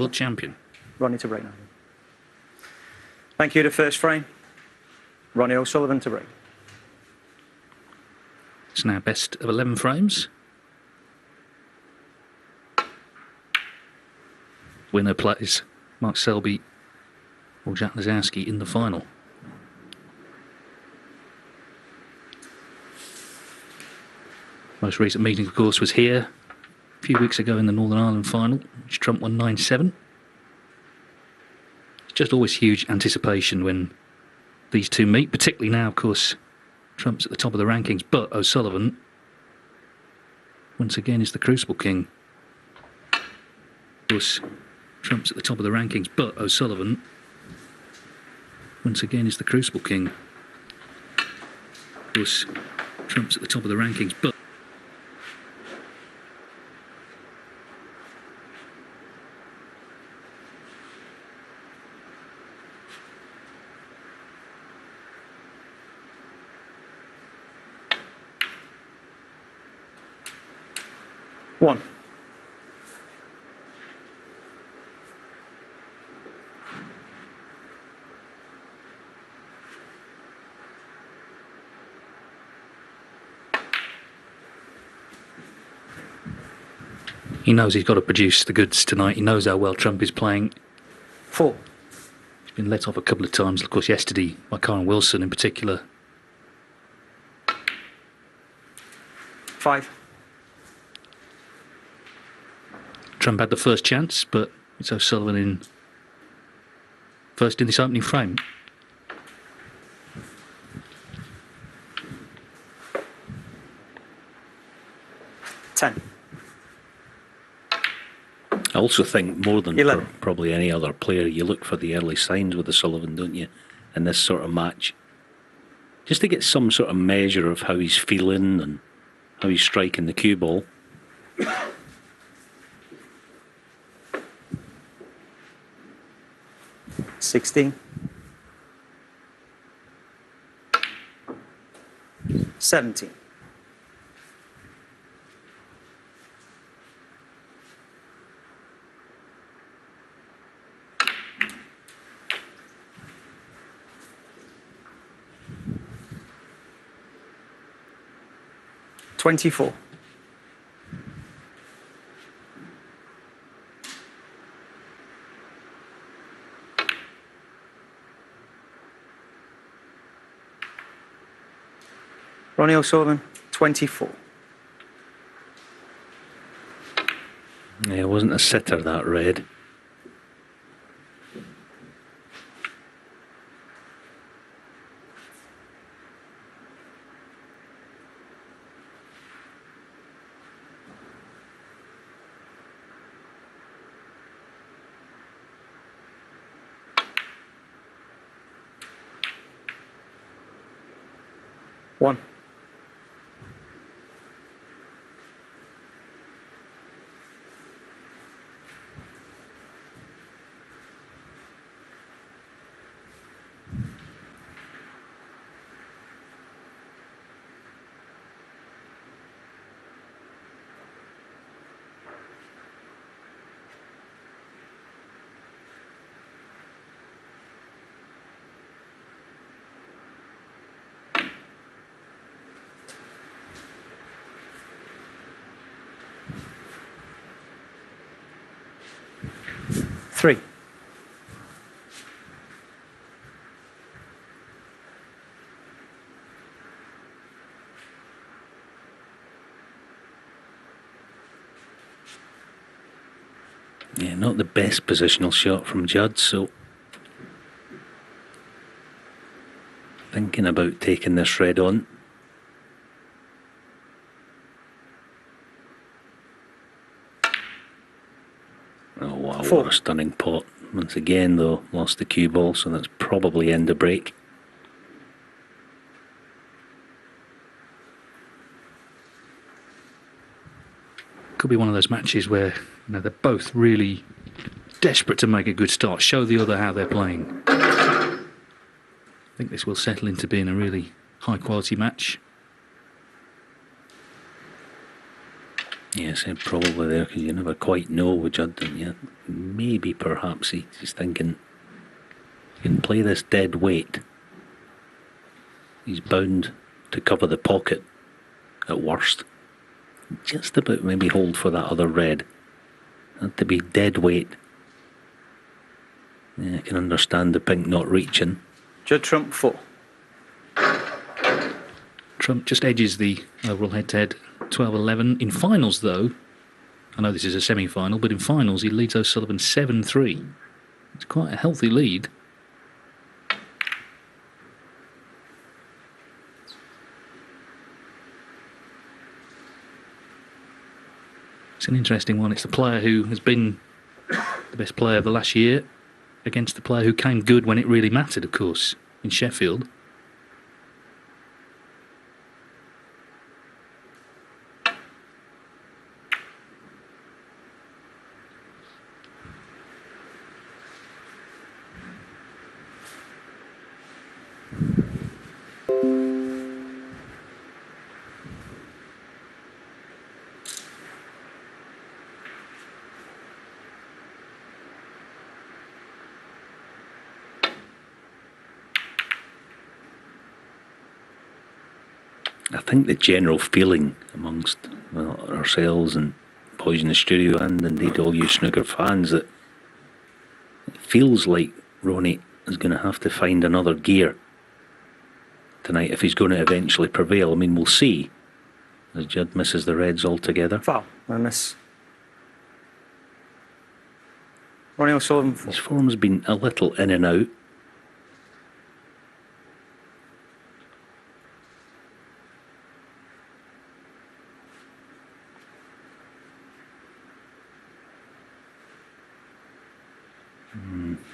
world champion. Ronnie to break now. Thank you to first frame. Ronnie O'Sullivan to break. It's now best of 11 frames. Winner plays Mark Selby or Jack Lazowski in the final. Most recent meeting, of course, was here a few weeks ago in the Northern Ireland final, which Trump won 9-7. It's just always huge anticipation when these two meet, particularly now, of course, Trump's at the top of the rankings, but O'Sullivan, once again, is the Crucible King. Of course, Trump's at the top of the rankings, but O'Sullivan, once again, is the Crucible King. Of course, Trump's at the top of the rankings, but... One. He knows he's got to produce the goods tonight. He knows how well Trump is playing. 4. He's been let off a couple of times, of course, yesterday by Karen Wilson in particular. 5. Trump had the first chance, but it's O'Sullivan in first in this opening frame. I also think more than probably any other player, you look for the early signs with O'Sullivan, don't you, in this sort of match? Just to get some sort of measure of how he's feeling and how he's striking the cue ball. 16. 17. 24. Ronnie O'Sullivan, 24. Yeah, it wasn't a sitter, that red. One. Three. Yeah, not the best positional shot from Judd, so thinking about taking this red on. Oh wow, what a stunning pot. Once again though, lost the cue ball, so that's probably end of break. Could be one of those matches where they're both really desperate to make a good start, show the other how they're playing. I think this will settle into being a really high quality match. Yes, probably there, because you never quite know with Judd, don't you? Maybe perhaps he's thinking, you can play this dead weight. He's bound to cover the pocket at worst. Just about maybe hold for that other red. Had to be dead weight. Yeah, I can understand the pink not reaching. Judd Trump 4. Trump just edges the overall head-to-head 12-11. In finals, though, I know this is a semi-final, but in finals he leads O'Sullivan 7-3. It's quite a healthy lead. It's an interesting one. It's the player who has been the best player of the last year against the player who came good when it really mattered, of course, in Sheffield. I think the general feeling amongst ourselves and boys in the studio and indeed all you snooker fans that it feels like Ronnie is going to have to find another gear tonight if he's going to eventually prevail. I mean, we'll see as Judd misses the reds altogether. Foul. I miss. Ronnie O'Sullivan 4. His form's been a little in and out.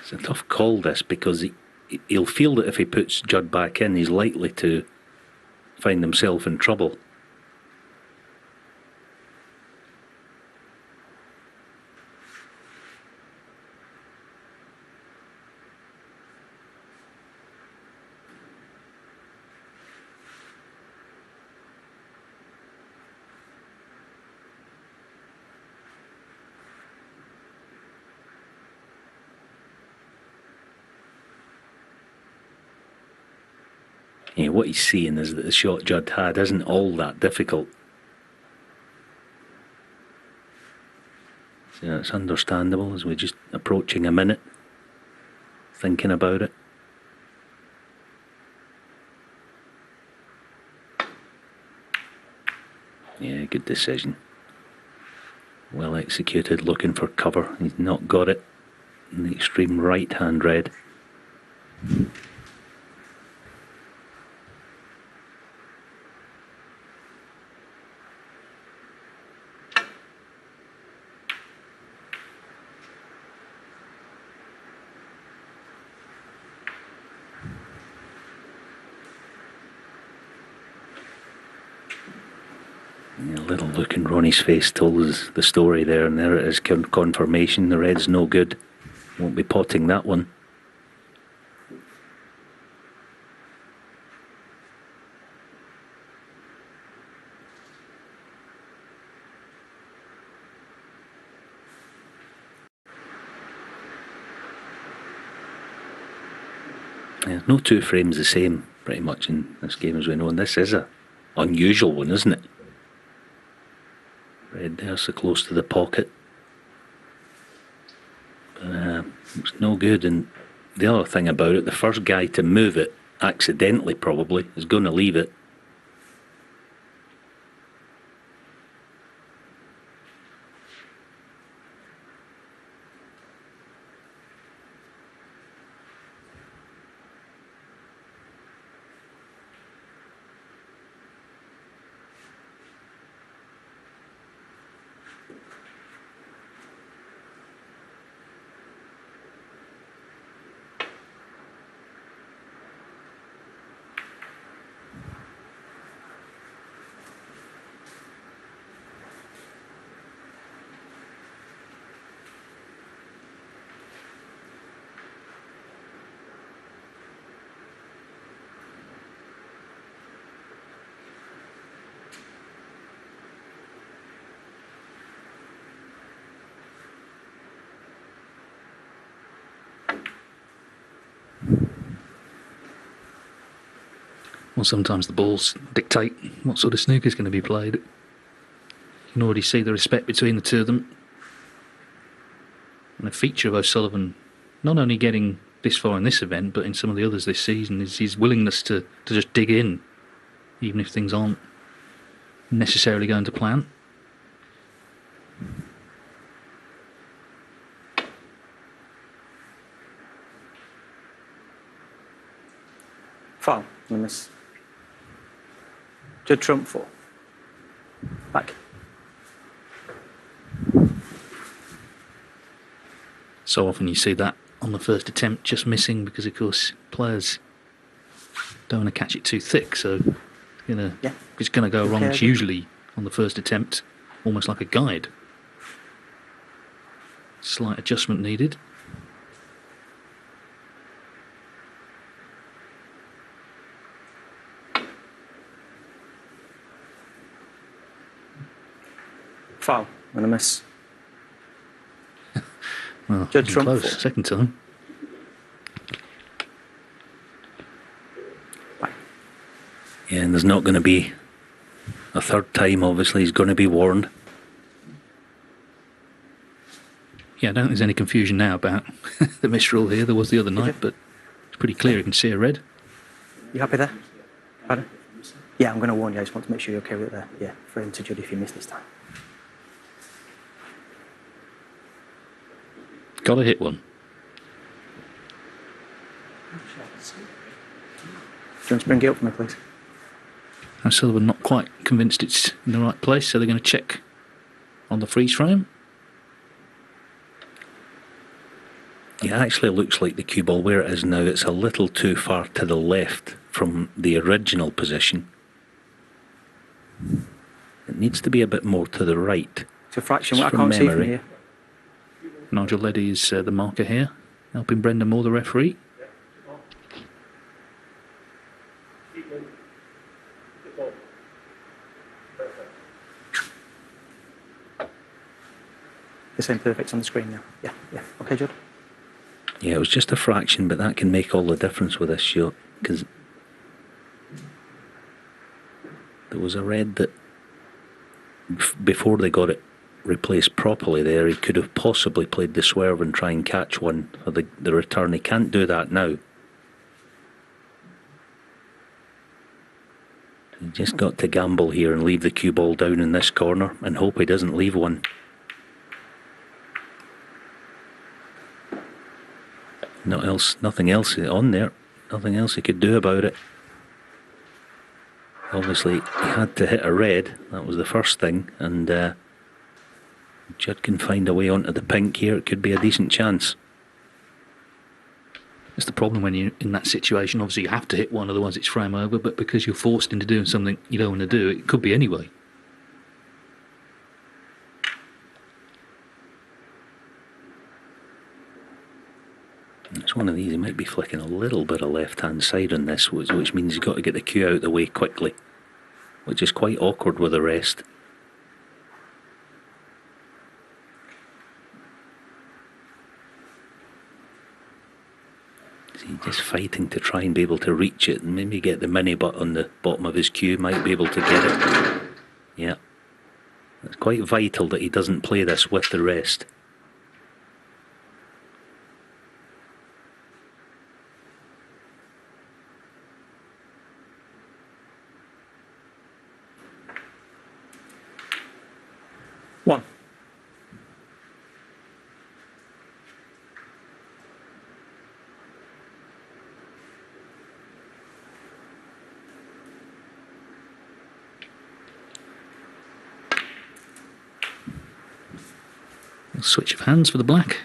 It's a tough call, this, because he'll feel that if he puts Judd back in, he's likely to find himself in trouble. Yeah, what he's seeing is that the shot Judd had isn't all that difficult. So it's understandable as we're just approaching a minute, thinking about it. Yeah, good decision. Well executed, looking for cover. He's not got it. In the extreme right hand red. A little look in Ronnie's face told us the story there, and there it is, confirmation. The red's no good. Won't be potting that one. Yeah, no two frames the same pretty much in this game as we know, and this is a unusual one, isn't it? Red there, so close to the pocket. But it's no good, and the other thing about it, the first guy to move it, accidentally probably, is going to leave it. Well, sometimes the balls dictate what sort of snooker is going to be played. You can already see the respect between the two of them. And a feature of O'Sullivan, not only getting this far in this event, but in some of the others this season, is his willingness to just dig in, even if things aren't necessarily going to plan. Foul. And miss. Judd Trump 4. Back. So often you see that on the first attempt just missing because, of course, players don't want to catch it too thick. So it's going to go wrong. It's usually on the first attempt, almost like a guide. Slight adjustment needed. Foul. And a miss. Well, Judd Trump close. 4. Second time. Bye. Yeah, and there's not going to be a third time, obviously. He's going to be warned. Yeah, I don't think there's any confusion now about the misrule here. There was the other night, but it's pretty clear. You can see a red. You happy there? Pardon? Yeah, I'm going to warn you. I just want to make sure you're okay with it there. Yeah, for him to judge if you miss this time. Got to hit one. Do you want to bring it up for me, please? O'Sullivan not quite convinced it's in the right place, so they're going to check on the freeze frame. It actually looks like the cue ball where it is now, it's a little too far to the left from the original position. It needs to be a bit more to the right. It's a fraction. Just I from can't see from memory. here. Nigel Leddy is the marker here, helping Brendan Moore, the referee. The same perfect's on the screen now. Yeah. Okay, Judd. Yeah, it was just a fraction, but that can make all the difference with this shot, because there was a red that before they got it replaced properly there, he could have possibly played the swerve and try and catch one for the return. He can't do that now. He just got to gamble here and leave the cue ball down in this corner and hope he doesn't leave one. Nothing else on there. Nothing else he could do about it. Obviously, he had to hit a red. That was the first thing. And Judd can find a way onto the pink here. It could be a decent chance. That's the problem when you're in that situation. Obviously, you have to hit one, otherwise it's frame over. But because you're forced into doing something you don't want to do, it could be anyway. It's one of these. He might be flicking a little bit of left-hand side on this, which means he's got to get the cue out of the way quickly, which is quite awkward with the rest. Is he just fighting to try and be able to reach it and maybe get the mini butt on the bottom of his cue? Might be able to get it. Yeah. It's quite vital that he doesn't play this with the rest. One. Switch of hands for the black.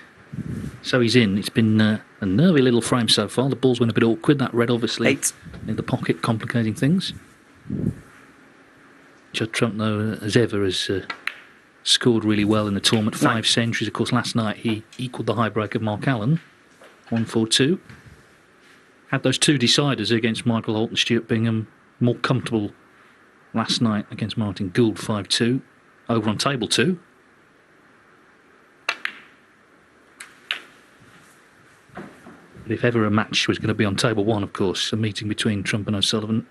So he's in. It's been a nervy little frame so far. The ball's went a bit awkward. That red obviously 8. in the pocket, complicating things. Judd Trump, though, as ever, has scored really well in the tournament. 5 centuries. Of course, last night he equalled the high break of Mark Allen, 1-4-2. Had those 2 deciders against Michael Holt and Stuart Bingham. More comfortable last night against Martin Gould, 5-2. Over on table 2. But if ever a match was going to be on table 1, of course, a meeting between Trump and O'Sullivan,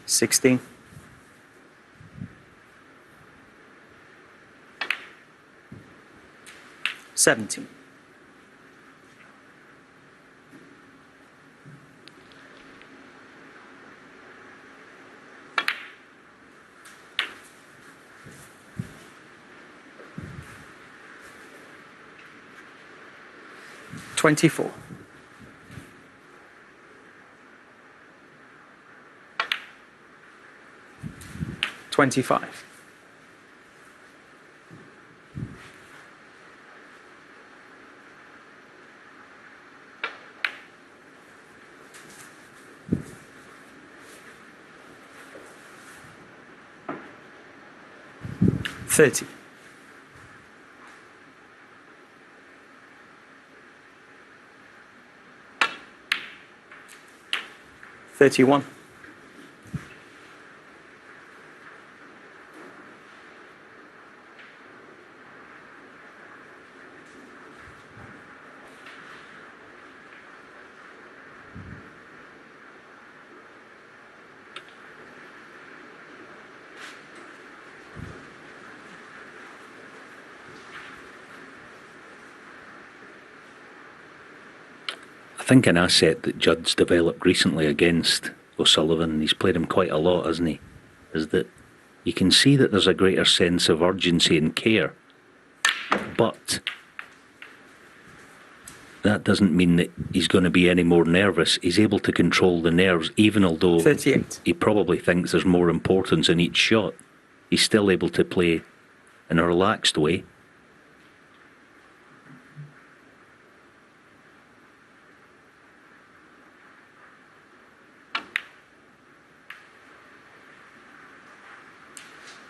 16. 17. 24. 25. 30. 31. I think an asset that Judd's developed recently against O'Sullivan, he's played him quite a lot, hasn't he, is that you can see that there's a greater sense of urgency and care, but that doesn't mean that he's going to be any more nervous. He's able to control the nerves, even although 38. he probably thinks there's more importance in each shot. He's still able to play in a relaxed way.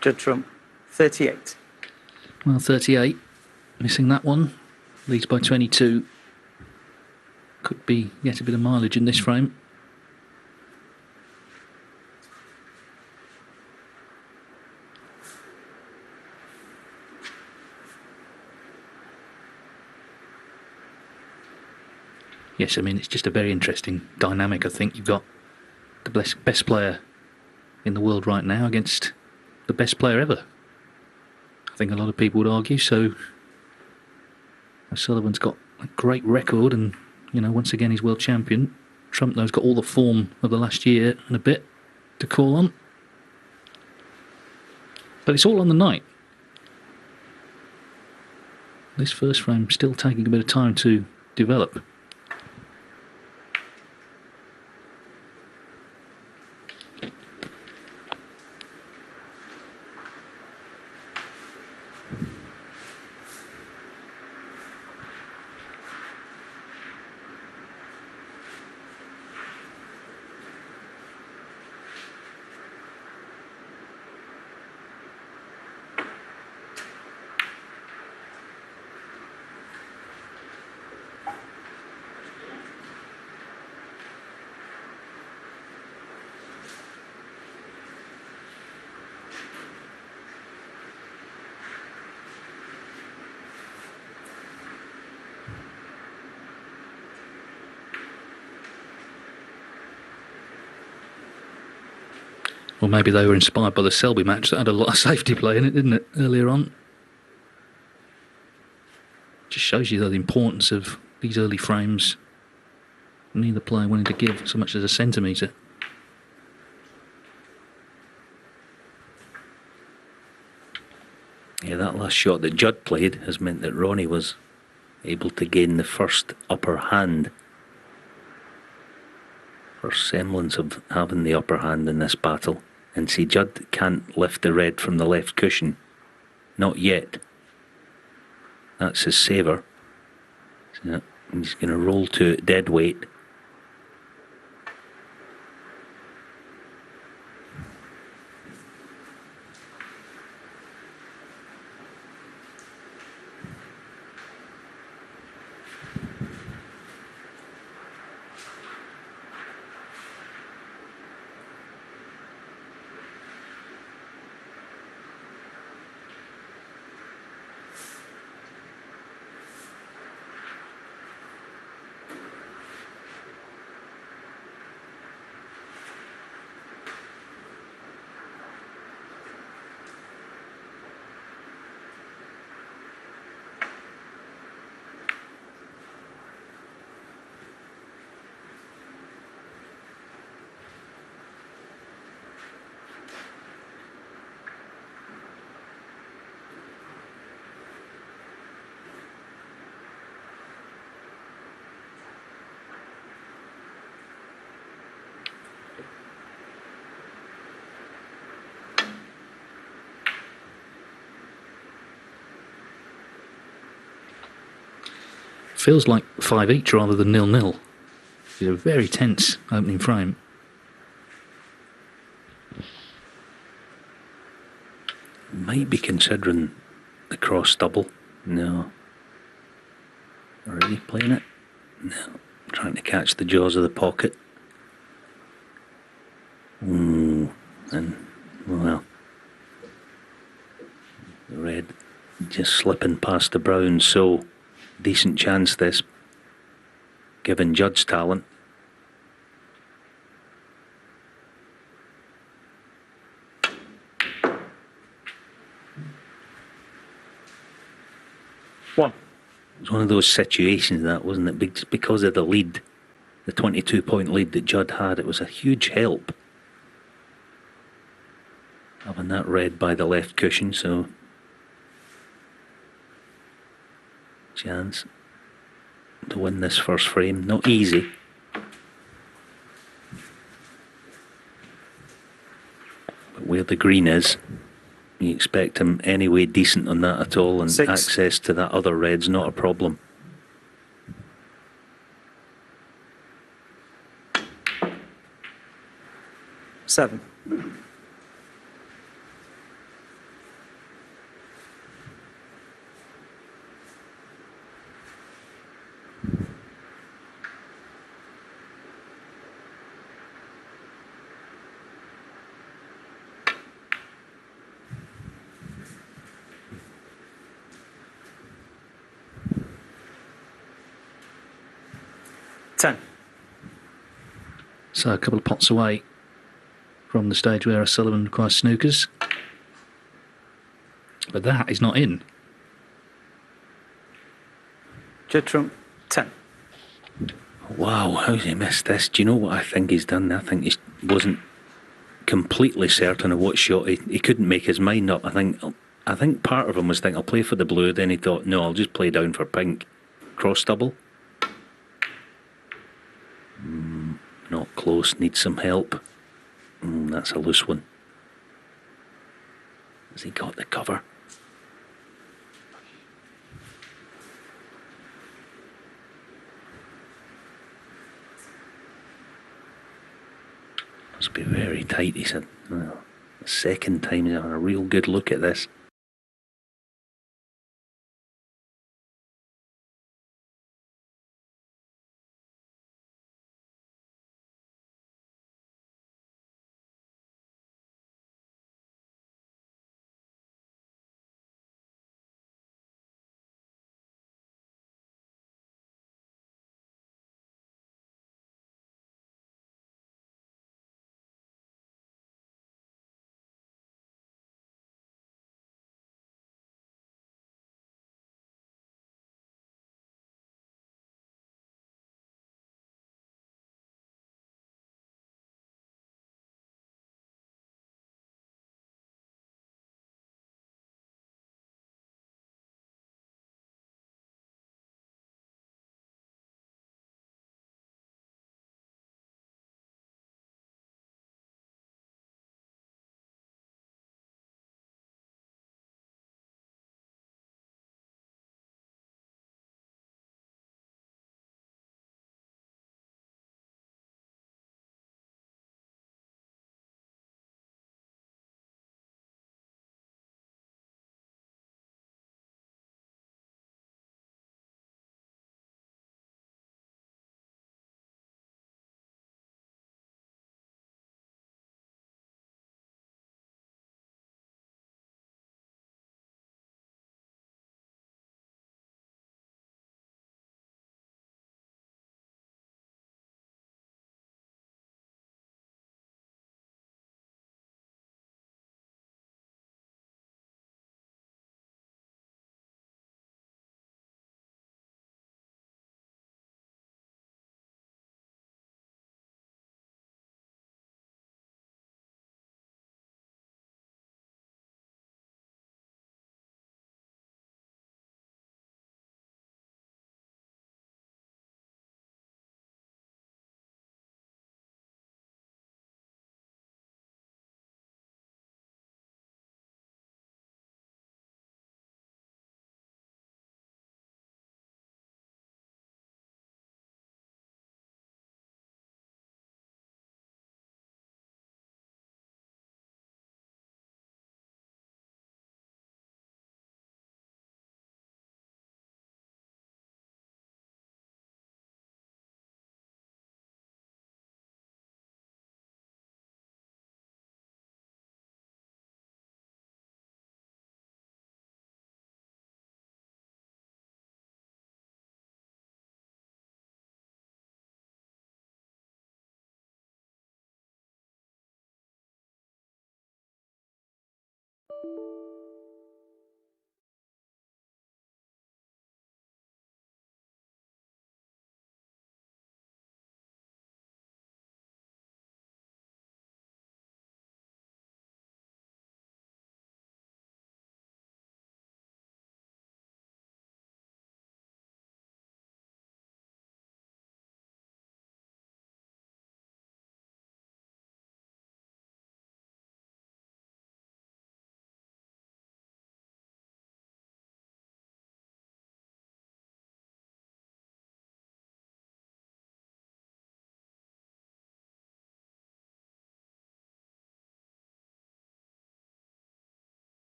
Judd Trump, 38. Well, 38, missing that one. Leads by 22. Could be yet a bit of mileage in this frame. Yes, I mean, it's just a very interesting dynamic. I think you've got the best player in the world right now against the best player ever. I think a lot of people would argue so. O'Sullivan's got a great record, and once again he's world champion. Trump though's got all the form of the last year and a bit to call on, but it's all on the night. This first frame still taking a bit of time to develop. Or maybe they were inspired by the Selby match that had a lot of safety play in it, didn't it, earlier on? Just shows you the importance of these early frames. Neither player wanting to give so much as a centimetre. Yeah, that last shot that Judd played has meant that Ronnie was able to gain the first upper hand. First semblance of having the upper hand in this battle. And see, Judd can't lift the red from the left cushion. Not yet. That's his saver. So he's going to roll to it dead weight. Feels like 5 each rather than 0-0. It's a very tense opening frame. Might be considering the cross double. No. Already playing it? No. Trying to catch the jaws of the pocket. And, well, the red just slipping past the brown, so decent chance this, given Judd's talent. One. It was one of those situations, that, wasn't it? Just because of the lead, the 22-point lead that Judd had, it was a huge help having that red by the left cushion, so chance to win this first frame. Not easy. But where the green is, you expect him anyway decent on that at all, and 6. access to that other red's not a problem. Seven. Ten. So a couple of pots away from the stage where O'Sullivan requires snookers. But that is not in. Judd trump. 10. Wow, how's he missed this? Do you know what I think he's done? I think he wasn't completely certain of what shot. He couldn't make his mind up. I think part of him was thinking, I'll play for the blue. Then he thought, no, I'll just play down for pink. Cross double. Not close, needs some help. That's a loose one. Has he got the cover? Must be very tight, he said. Well, the second time he's having a real good look at this.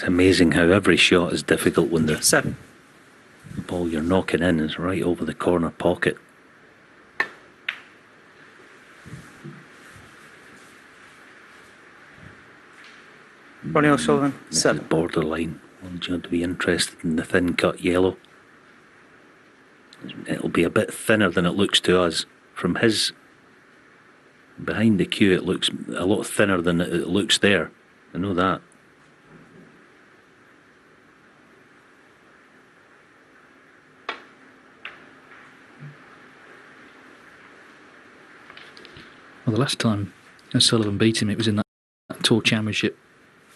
It's amazing how every shot is difficult when the 7. ball you're knocking in is right over the corner pocket. Ronnie O'Sullivan, This 7. is borderline. Will Judd be interested in the thin cut yellow? It'll be a bit thinner than it looks to us. From his behind the cue, it looks a lot thinner than it looks there. I know that. Well, the last time O'Sullivan beat him, it was in that Tour Championship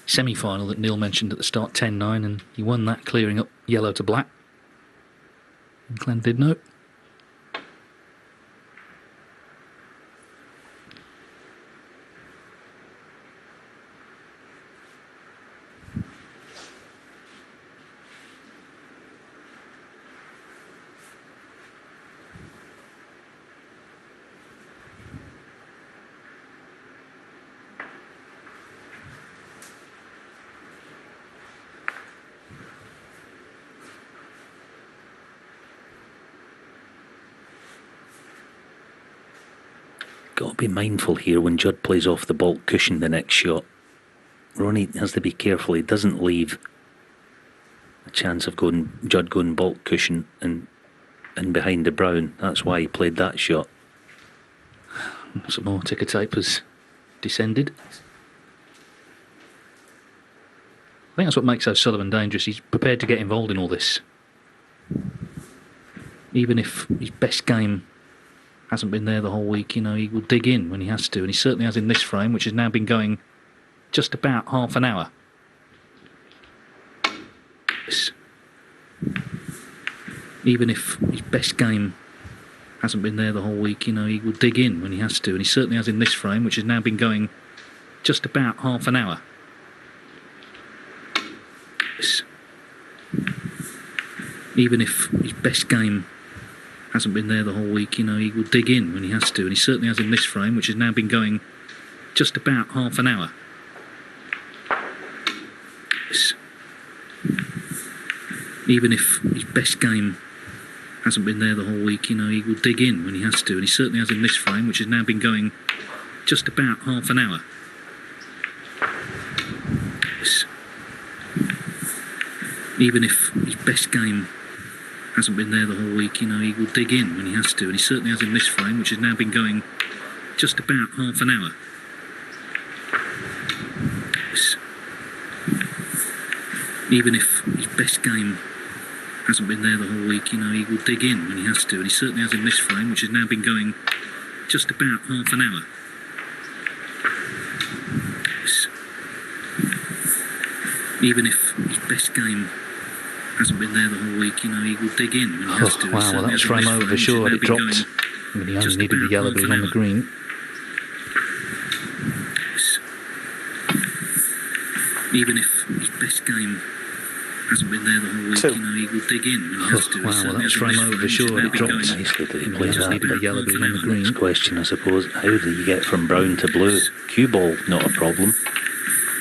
semi-final that Neil mentioned at the start, 10-9, and he won that, clearing up yellow to black. And Glenn did note. Got to be mindful here when Judd plays off the baulk cushion the next shot. Ronnie has to be careful he doesn't leave a chance of Judd going baulk cushion and behind the brown. That's why he played that shot. Some more ticker tape has descended. I think that's what makes O'Sullivan dangerous. He's prepared to get involved in all this. Even if his best game hasn't been there the whole week, he will dig in when he has to. And he certainly has in this frame, which has now been going just about half an hour. Even if his best game hasn't been there the whole week, he will dig in when he has to. And he certainly has in this frame, which has now been going just about half an hour. Even if his best game hasn't been there the whole week, he will dig in when he has to. And he certainly has in this frame, which has now been going just about half an hour. Even if his best game hasn't been there the whole week, he will dig in when he has to. And he certainly has in this frame, which has now been going just about half an hour. Even if his best game hasn't been there the whole week, he will dig in when he has to. And he certainly has in this frame, which has now been going just about half an hour. Even if his best game hasn't been there the whole week, he will dig in when he has to. And he certainly has in this frame, which has now been going just about half an hour. Even if his best game hasn't been there the whole week, he will dig in when he has to. Wow, well, that was frame over for sure. It dropped I mean, he only needed the yellow, but he's on the green. Even if his best game hasn't been there the whole week, you know, he will dig in when he has to. Wow, well, that was frame over for sure. It dropped. Nicely that he plays that. Needed the yellow, but he's on the green. Next question, I suppose, how do you get from brown to blue? Cue ball, not a problem.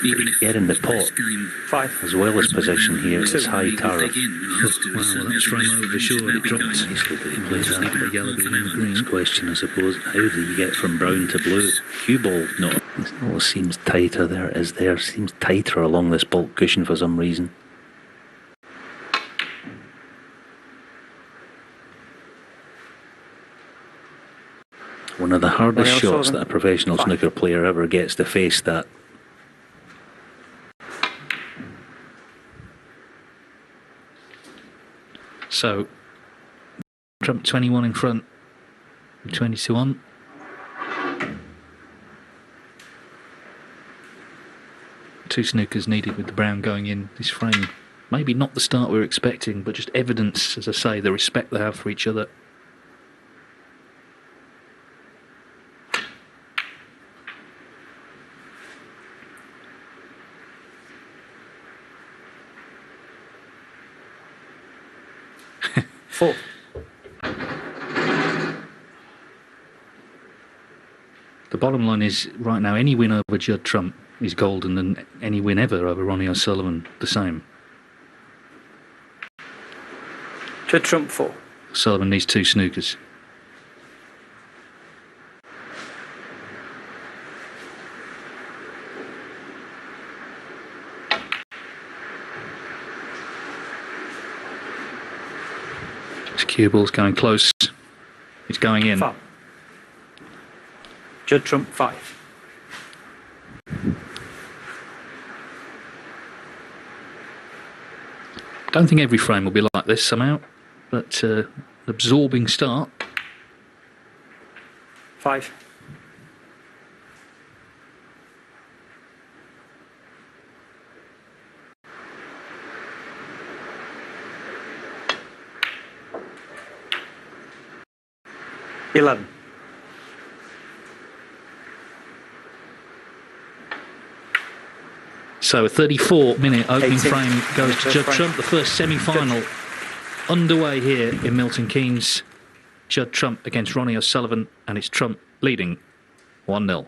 Even if Get in the his pot, best game as well as position here, it's high tariff. dig in when he has to. Wow, well, that was frame over for sure. It dropped. Nicely that he plays that. Needed the yellow, but he's on the green. Next question, I suppose, how do you get from brown to blue? Cue ball, not. It almost seems tighter there. It is there. Seems tighter along this bulk cushion for some reason. One of the hardest Ronnie shots O'Sullivan. that a professional snooker player ever gets to face, that. So, Trump 21 in front, 22 on. Two snookers needed with the brown going in this frame. Maybe not the start we were expecting, but just evidence, as I say, the respect they have for each other. Four. The bottom line is, right now, any win over Judd Trump is golden, and any win ever over Ronnie O'Sullivan, the same. Judd Trump 4. Sullivan needs two snookers. This cue ball's going close. It's going in. 5. Judd Trump 5. Don't think every frame will be like this somehow, but absorbing start. 5. $11. So a 34-minute opening 18. frame goes to First Judd frame. Trump. The first semi-final underway here in Milton Keynes. Judd Trump against Ronnie O'Sullivan, and it's Trump leading 1-0.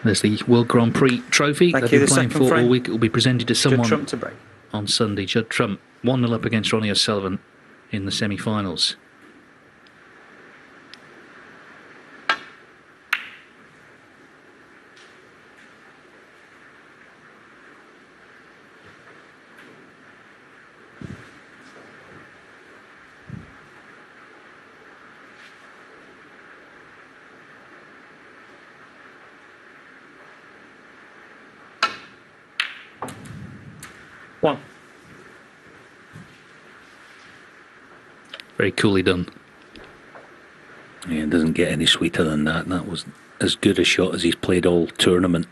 There's the World Grand Prix trophy Thank they've you. been The playing second for frame. all week. It will be presented to Judd someone Trump to break. on Sunday. Judd Trump 1-0 up against Ronnie O'Sullivan in the semi-finals. Very coolly done. Yeah, it doesn't get any sweeter than that. That was as good a shot as he's played all tournament.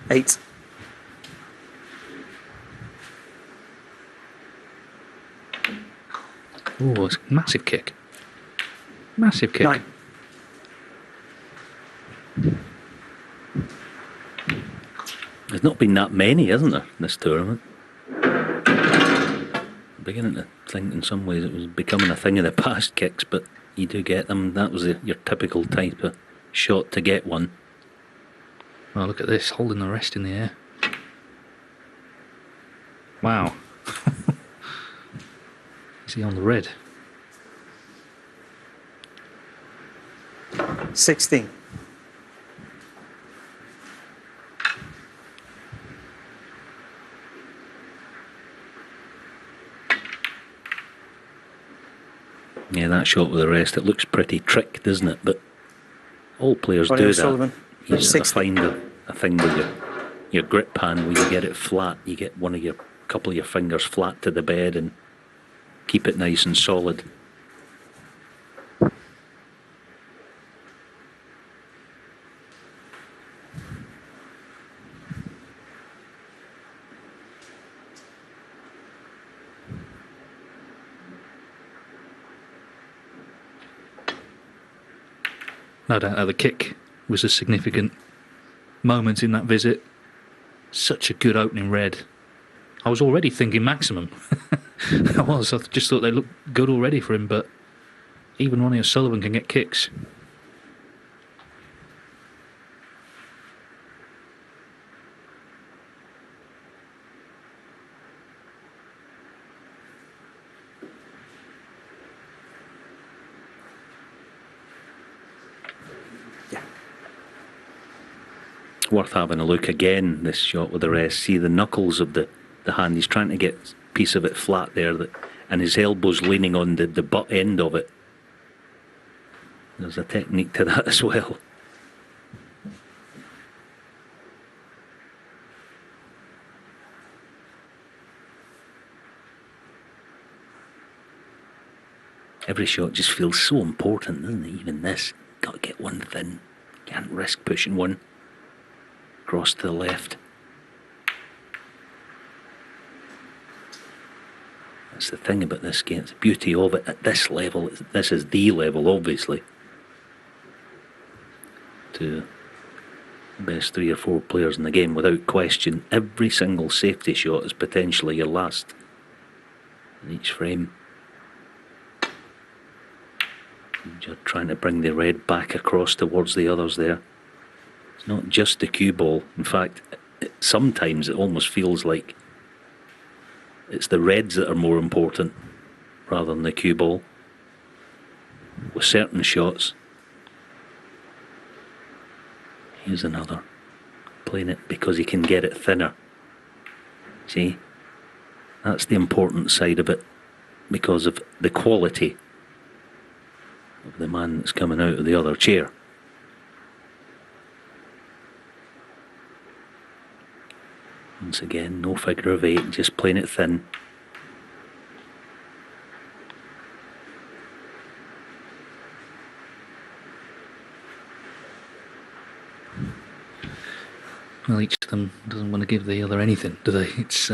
Eight. Oh, it's a massive kick. Massive kick. 9. There's not been that many, hasn't there, in this tournament? I'm beginning to think in some ways it was becoming a thing of the past, kicks, but you do get them. That was your typical type of shot to get one. Oh, look at this, holding the rest in the air. Wow. Is he on the red? 16. Yeah, that shot with the rest, it looks pretty tricked, doesn't it? But all players Ronnie do O'Sullivan. that. You just gotta 60. find a thing with your grip hand where you get it flat. You get couple of your fingers flat to the bed and keep it nice and solid. No doubt that the kick was a significant moment in that visit. Such a good opening red. I was already thinking maximum. I just thought they looked good already for him, but even Ronnie O'Sullivan can get kicks. Yeah. Worth having a look again, this shot with the rest. See the knuckles of the hand. He's trying to get a piece of it flat there, and his elbow's leaning on the butt end of it. There's a technique to that as well. Every shot just feels so important, doesn't it? Even this. Got to get one thin. Can't risk pushing one across to the left. That's the thing about this game. It's the beauty of it at this level. This is the level, obviously. To the best 3 or 4 players in the game, without question. Every single safety shot is potentially your last in each frame. You're trying to bring the red back across towards the others there. It's not just the cue ball. In fact, sometimes it almost feels like it's the reds that are more important rather than the cue ball with certain shots. Here's another. Playing it because he can get it thinner. See? That's the important side of it, because of the quality of the man that's coming out of the other chair. Once again, no figure of 8, just playing it thin. Well, each of them doesn't want to give the other anything, do they? It's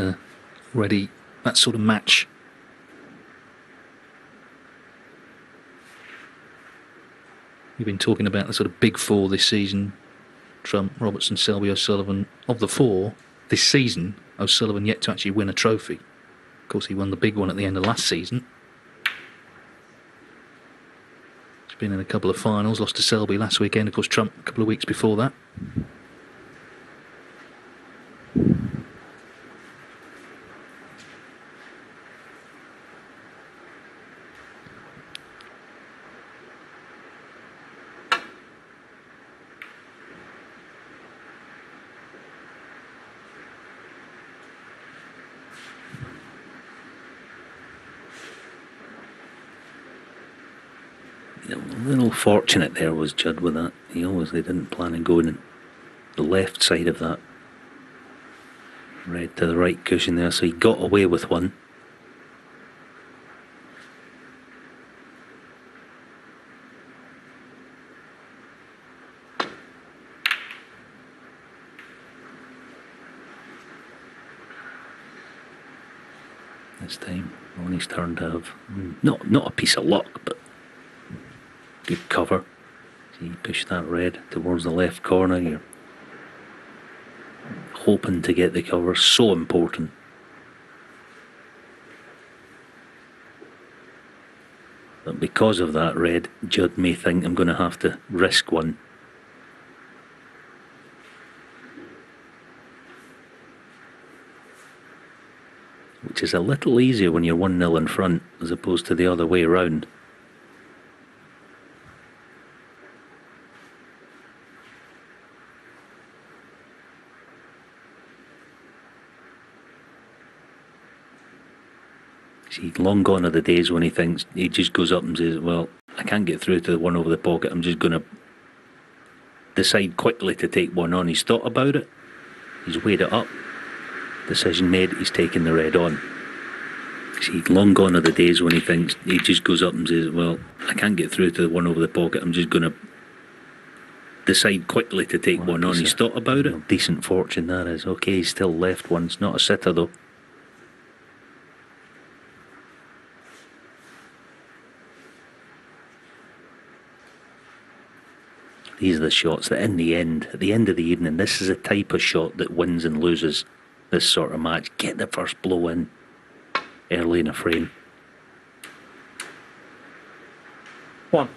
already that sort of match. We've been talking about the sort of big 4 this season. Trump, Robertson, Selby, O'Sullivan. Of the 4 this season, O'Sullivan yet to actually win a trophy. Of course, he won the big one at the end of last season. He's been in a couple of finals, lost to Selby last weekend. Of course, Trump a couple of weeks before that. A little fortunate there was Judd with that. He obviously didn't plan on going in the left side of that red to the right cushion there, so he got away with one. This time, Ronnie's turn to have not a piece of luck, but good cover. So you push that red towards the left corner. You're hoping to get the cover, so important. But because of that red, Judd may think I'm going to have to risk one. Which is a little easier when you're 1-0 in front as opposed to the other way around. See, long gone are the days when he just goes up and says, well, I can't get through to the one over the pocket, I'm just going to decide quickly to take one on. He's thought about it, he's weighed it up, decision made, he's taken the red on. See, long gone are the days when he just goes up and says, well, I can't get through to the one over the pocket, I'm just going to decide quickly to take one on. He's thought about it. Decent fortune that is. Okay, he's still left one. It's not a sitter though. These are the shots that in the end, at the end of the evening, this is a type of shot that wins and loses this sort of match. Get the first blow in early in a frame. 1.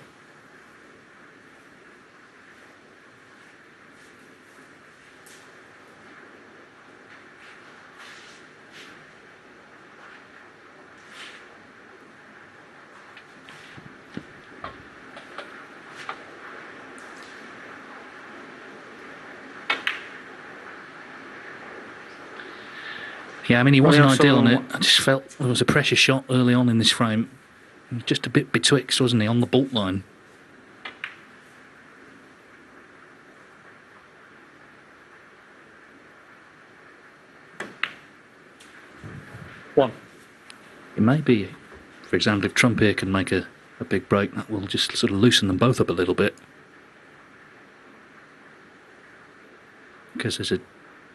Yeah, I mean, he wasn't ideal on it. I just felt there was a pressure shot early on in this frame. He was just a bit betwixt, wasn't he, on the baulk line. It may be, for example, if Trump here can make a big break, that will just sort of loosen them both up a little bit. Because there's a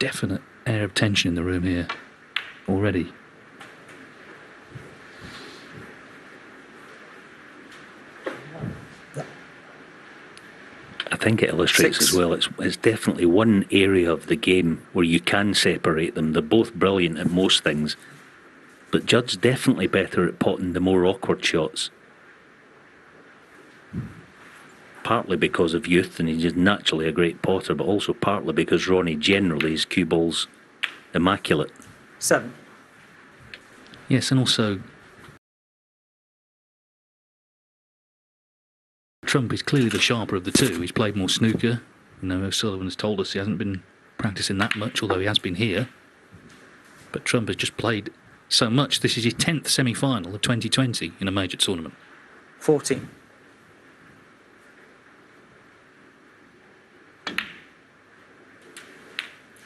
definite air of tension in the room here already. I think it illustrates 6. as well, it's definitely one area of the game where you can separate them. They're both brilliant at most things, but Judd's definitely better at potting the more awkward shots. Partly because of youth and he's just naturally a great potter, but also partly because Ronnie generally, his cue ball's immaculate. 7. Yes, and also Trump is clearly the sharper of the two. He's played more snooker. You know, O'Sullivan has told us he hasn't been practicing that much, although he has been here. But Trump has just played so much. This is his 10th semi-final of 2020 in a major tournament. 14.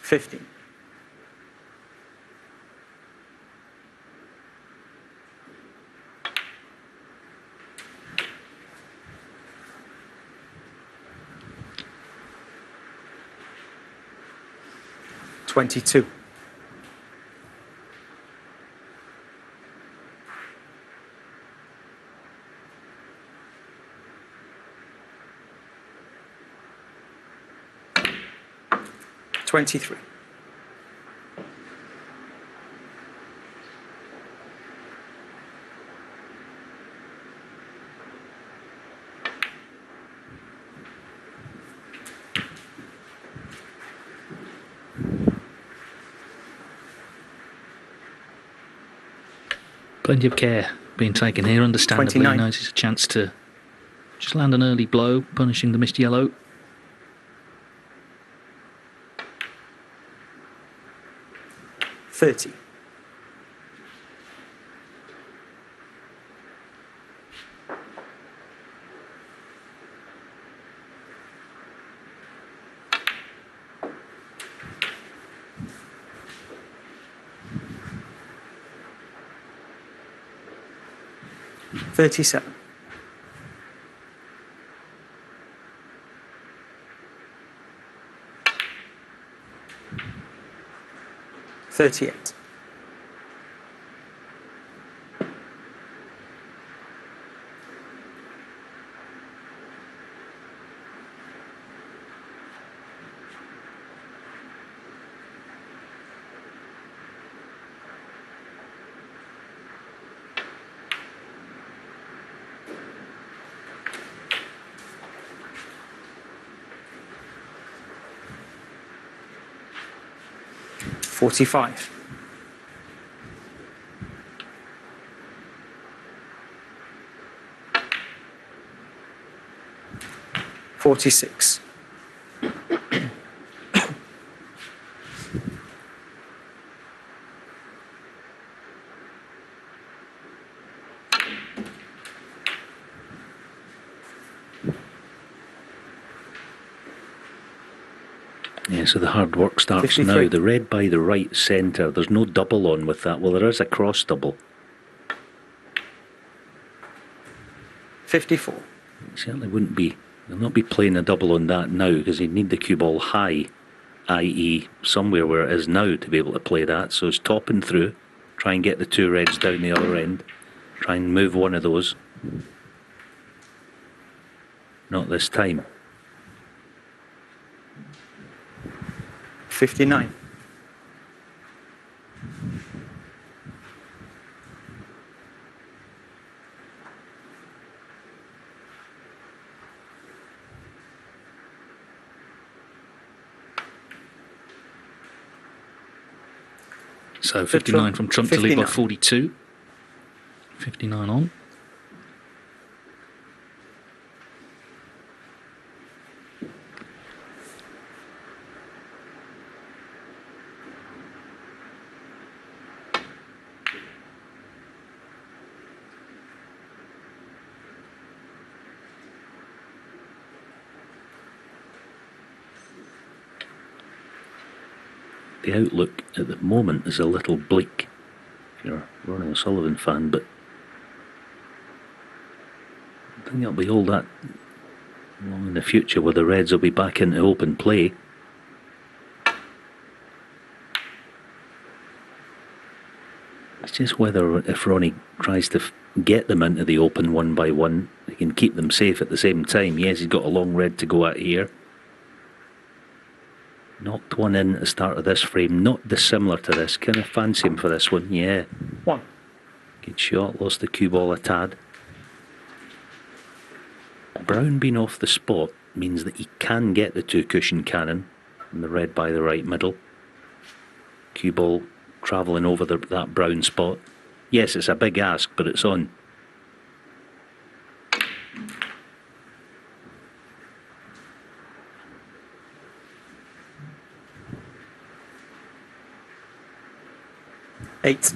15. 22. 23. 'Plenty of care being taken here, understandably. 29. He knows it's a chance to just land an early blow, punishing the missed yellow. 30. 37. 38. 45. 46. Yeah, so the hard work starts 53. now. The red by the right centre, there's no double on with that. Well, there is a cross double. 54. Certainly wouldn't be. They'll not be playing a double on that now because he'd need the cue ball high, i.e. somewhere where it is now to be able to play that. So it's topping through. Try and get the two reds down the other end. Try and move one of those. Not this time. 59. So 59 from Trump to lead by 59. 42. 59 on. The outlook at the moment is a little bleak if you're a Ronnie O'Sullivan fan, but I think it'll be all that long in the future where the Reds will be back into open play. It's just whether if Ronnie tries to get them into the open one by one, he can keep them safe at the same time. Yes, he's got a long red to go at here. Knocked one in at the start of this frame, not dissimilar to this. Kind of fancy him for this one, yeah. 1. Good shot, lost the cue ball a tad. Brown being off the spot means that he can get the two cushion cannon and the red by the right middle. Cue ball travelling over that brown spot. Yes, it's a big ask, but it's on. Eight.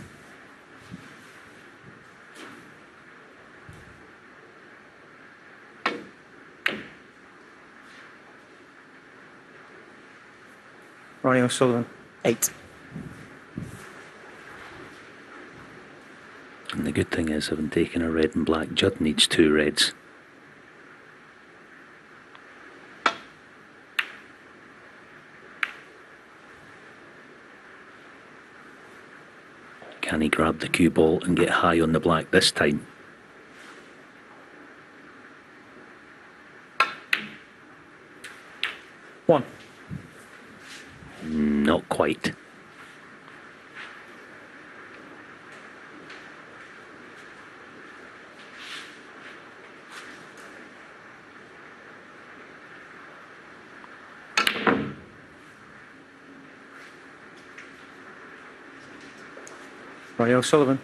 Ronnie O'Sullivan, 8. And the good thing is, having taken a red and black, Judd needs two reds. Can he grab the cue ball and get high on the black this time? One. Not quite. Ronnie O'Sullivan,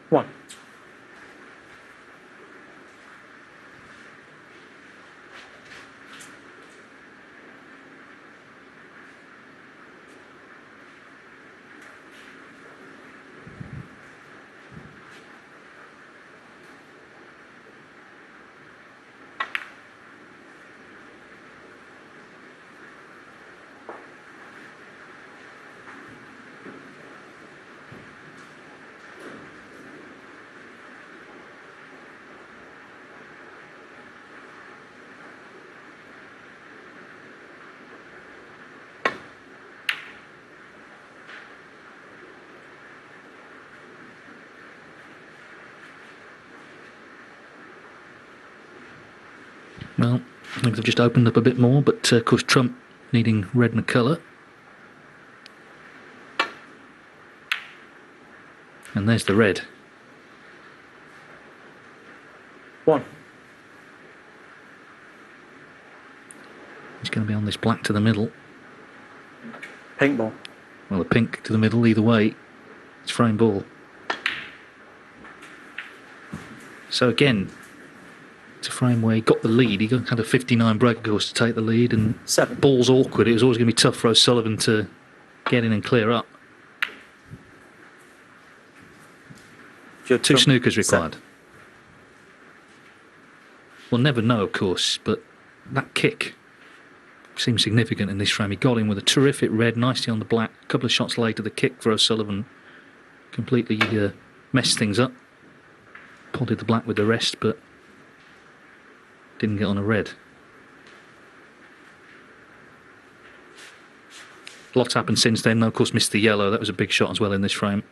1. Well, I think they've just opened up a bit more, but of course Trump needing red in the colour. And there's the red. 1. He's going to be on this black to the middle. Pink ball. Well, the pink to the middle, either way, it's frame ball. So again, it's a frame where he got the lead. He had a 59 break, of course, to take the lead, and 7. ball's awkward. It was always going to be tough for O'Sullivan to get in and clear up. Judd, 2 Trump, snookers required. 7. We'll never know, of course, but that kick seems significant in this frame. He got in with a terrific red, nicely on the black. A couple of shots later, the kick for O'Sullivan completely messed things up. Potted the black with the rest, but didn't get on a red. Lots happened since then. Of course, missed the yellow. That was a big shot as well in this frame.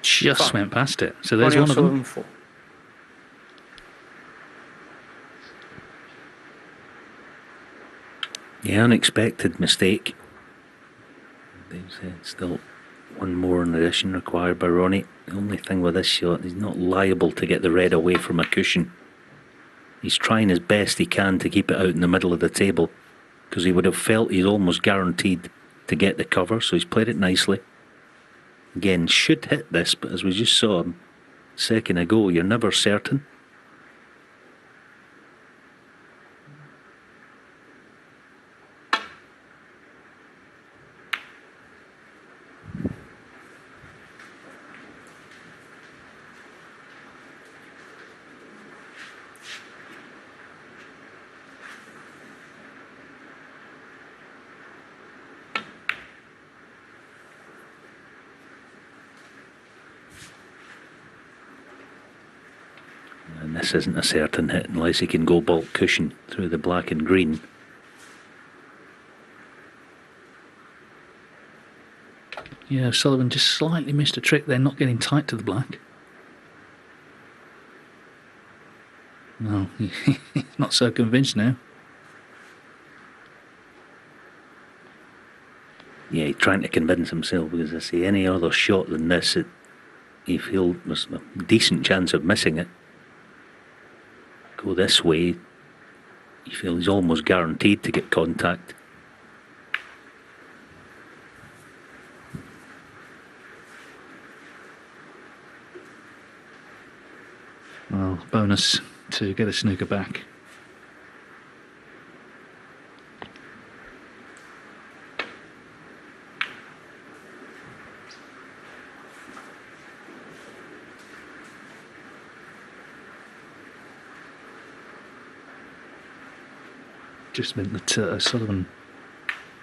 Just 5. went past it. So there's Ronnie one of them. O'Sullivan, 4. Yeah, unexpected mistake. There's still one more in addition required by Ronnie. The only thing with this shot, he's not liable to get the red away from a cushion. He's trying his best he can to keep it out in the middle of the table, because he would have felt he's almost guaranteed to get the cover, so he's played it nicely. Again, should hit this, but as we just saw him a second ago, you're never certain. And this isn't a certain hit unless he can go bulk cushion through the black and green. Yeah, Sullivan just slightly missed a trick there, not getting tight to the black. No, he's not so convinced now. Yeah, he's trying to convince himself, because I see any other shot than this, he feels there's a decent chance of missing it. Go this way, you feel he's almost guaranteed to get contact. Well, bonus to get a snooker back. Just meant that Sullivan,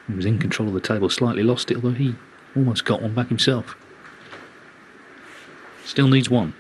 who was in control of the table, slightly lost it, although he almost got one back himself. Still needs one.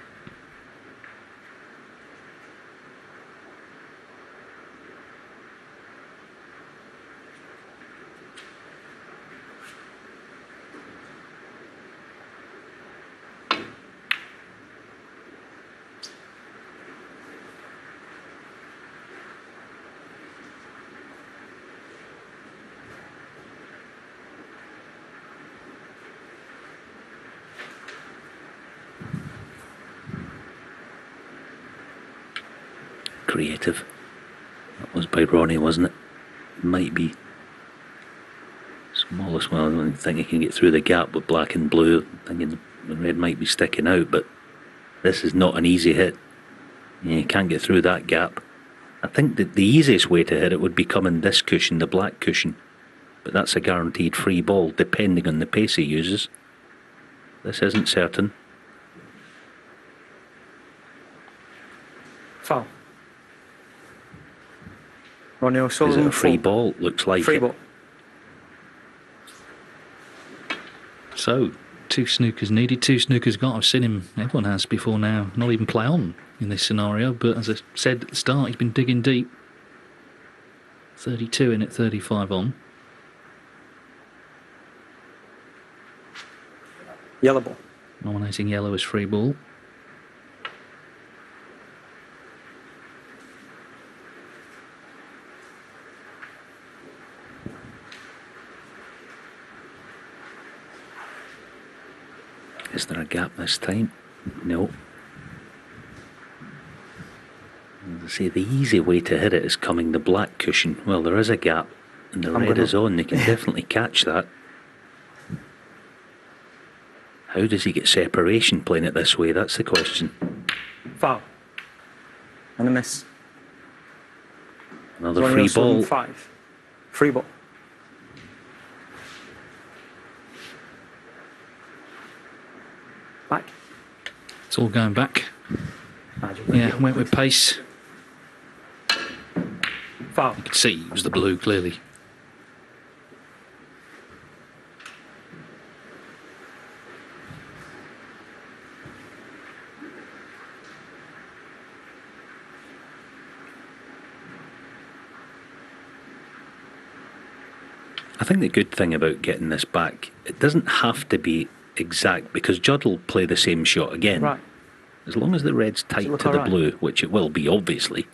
Creative. That was by Ronnie, wasn't it? Might be smallest one. I don't think he can get through the gap with black and blue. Thinking the red might be sticking out, but this is not an easy hit. Yeah, you can't get through that gap. I think that the easiest way to hit it would be coming this cushion, the black cushion. But that's a guaranteed free ball, depending on the pace he uses. This isn't certain. Foul. Ronnie Is O'Sullivan. it a free full. ball? Looks like Free it. ball. So, 2 snookers needed, 2 snookers got. I've seen him, everyone has before now, not even play on in this scenario. But as I said at the start, he's been digging deep. 32 in at 35 on. Yellow ball. Nominating yellow as free ball. Is there a gap this time? No. As I say, the easy way to hit it is coming the black cushion. Well, there is a gap, and the red is on. They can definitely catch that. How does he get separation playing it this way? That's the question. Foul. And a miss. Another Ronnie free O'Sullivan, ball. 5. Free ball. Back. It's all going back. Nigel, Yeah, went with pace. Foul. You could see it was the blue, clearly. I think the good thing about getting this back, it doesn't have to be exact, because Judd will play the same shot again. Right. As long as the red's tight look to the alright? blue, which it will be, obviously,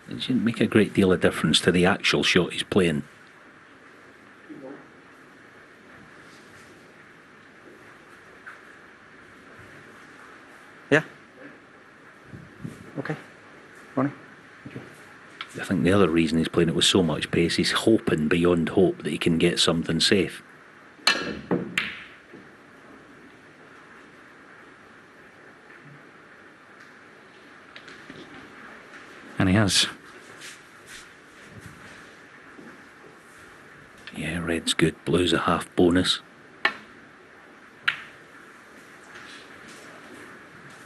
it shouldn't make a great deal of difference to the actual shot he's playing. Yeah. Okay. Ronnie. I think the other reason he's playing it with so much pace, he's hoping beyond hope that he can get something safe. And he has. Yeah, red's good, blue's a half bonus.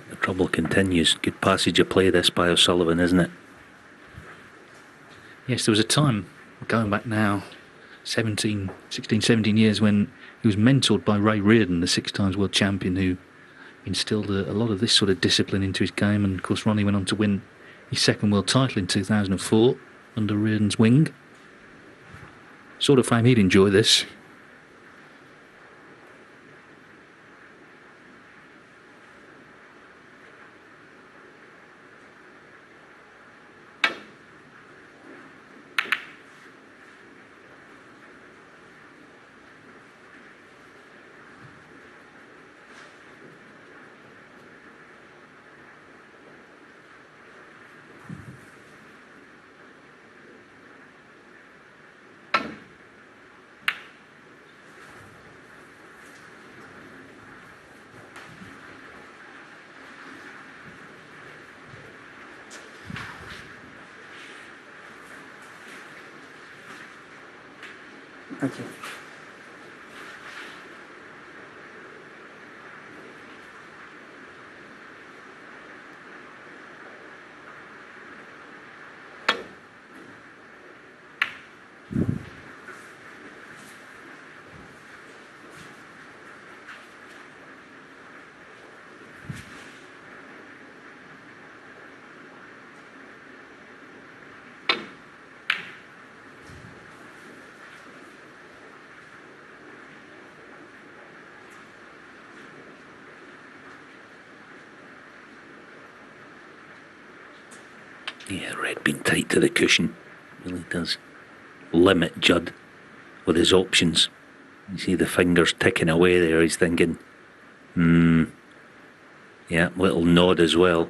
The trouble continues. Good passage of play this by O'Sullivan, isn't it? Yes, there was a time, going back now, 16, 17 years, when he was mentored by Ray Reardon, the 6 times world champion, who instilled a lot of this sort of discipline into his game. And of course, Ronnie went on to win his 2nd world title in 2004 under Reardon's wing. Sort of fame he'd enjoy this. Thank you. Yeah, red being tight to the cushion really does limit Judd with his options. You see the fingers ticking away there. He's thinking, yeah, little nod as well.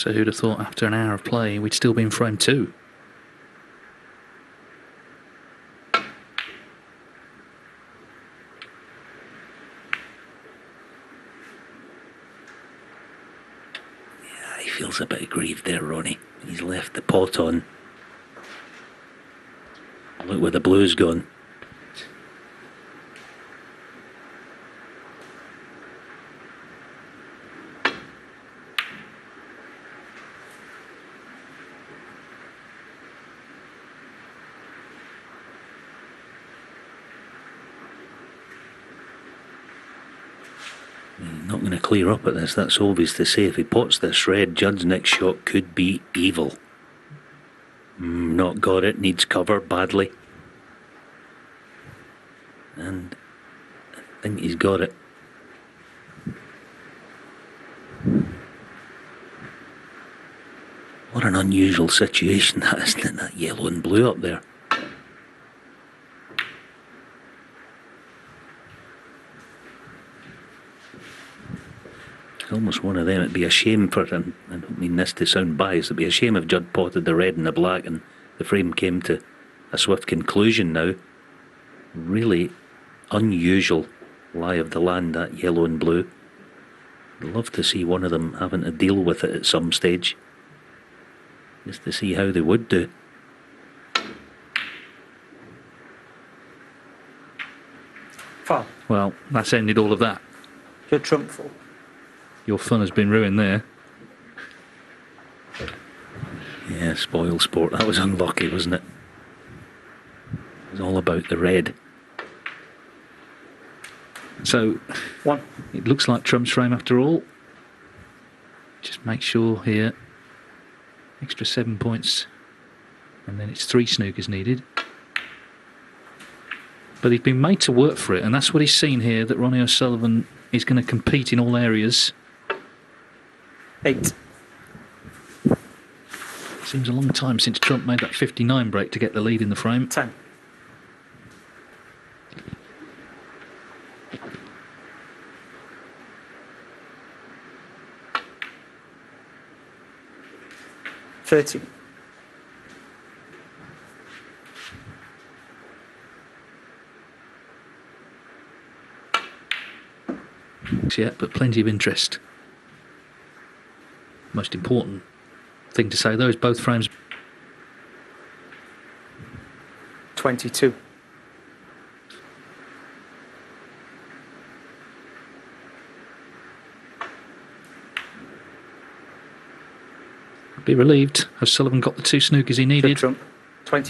So who'd have thought after an hour of play we'd still be in frame 2? He feels a bit aggrieved there, Ronnie. He's left the pot on. Look where the blue's gone. Not going to clear up at this. That's obvious to say. If he pots this red, Judd's next shot could be evil. Not got it. Needs cover badly. And I think he's got it. What an unusual situation that is, isn't it? That yellow and blue up there. Almost one of them. It'd be a shame for him. I don't mean this to sound biased. It'd be a shame if Judd potted the red and the black and the frame came to a swift conclusion now. Really unusual lie of the land, that yellow and blue. I'd love to see one of them having to deal with it at some stage, just to see how they would do. Foul. Well, that's ended all of that. Your trump full. Your fun has been ruined there. Yeah, spoil sport. That was unlucky, wasn't it? It was all about the red. So, it looks like Trump's frame after all. Just make sure here, extra 7 points, and then it's 3 snookers needed. But he's been made to work for it, and that's what he's seen here, that Ronnie O'Sullivan is going to compete in all areas. 8. Seems a long time since Trump made that 59 break to get the lead in the frame. 10. $30. Yeah, but plenty of interest. Most important thing to say though is both frames. 22. Be relieved. O'Sullivan got the 2 snookers he needed. Trump.